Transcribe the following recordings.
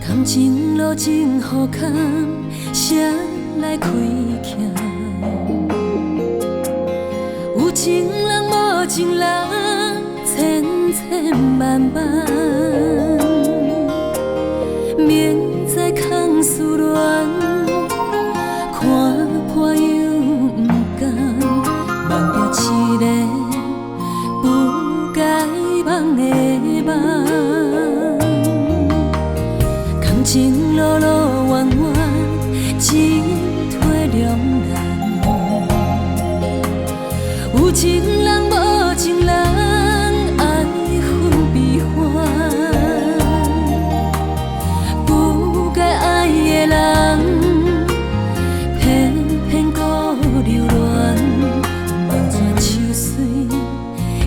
感情路真好看，谁来开启？有情人无情人，千千万万，免再空思恋，看破又不甘，梦着一个不该梦的梦。感情路路弯弯，进退两难。有情人无情人，爱分悲欢。不该爱的人，偏偏搁留恋。梦泉秋水，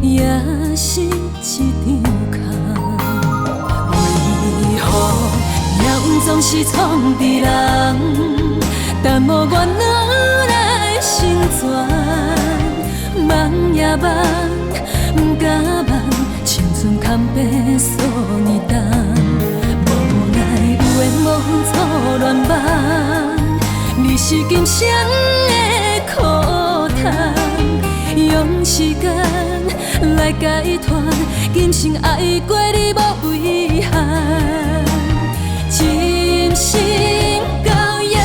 也是一场空。为何命运总是创治人？但无怨恼来成全。梦也梦，不敢梦，青春堪白数年重。无奈有缘无分错乱梦，你是今生的苦痛。用时间来解脱，今生爱过你无遗憾，真心到永远。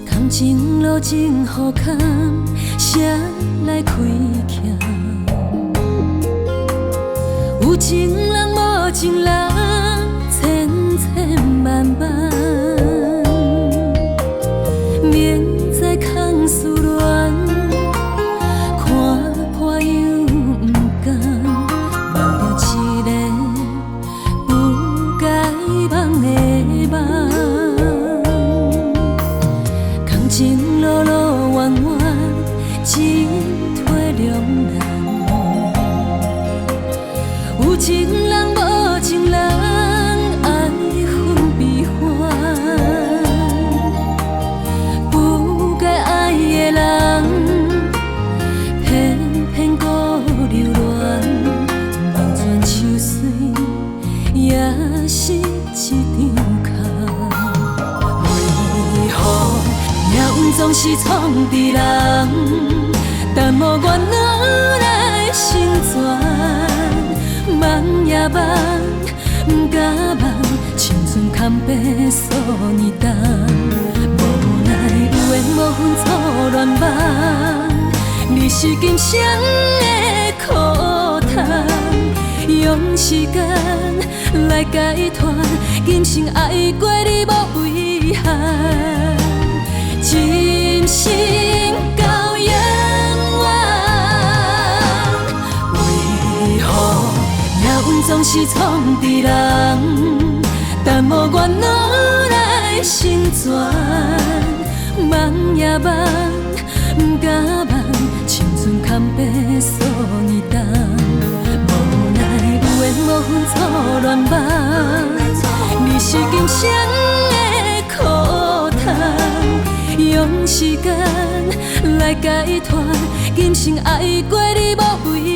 感情路真好看，谁来开启？有情人无情人，千千万万，免再空思恋，看破又不甘，梦着一个不该梦的梦。感情路路弯弯，进退两难。有情人无情人，爱分悲欢。不该爱的人，偏偏搁留恋。梦泉秋水，也是一场空。为何命运总是创治人？但无怨恼来成全。梦也梦，不敢梦，青春堪白数年重。无奈有缘无分错乱梦，你是今生的苦痛。用时间来解脱，今生爱过你无遗憾，真心到永远。为何命运总是创治人？但无怨恼来成全。梦也梦，不敢梦，青春堪白数年重。无奈有缘无分错乱梦，你是今生的苦痛。用时间来解脱，今生爱过你无遗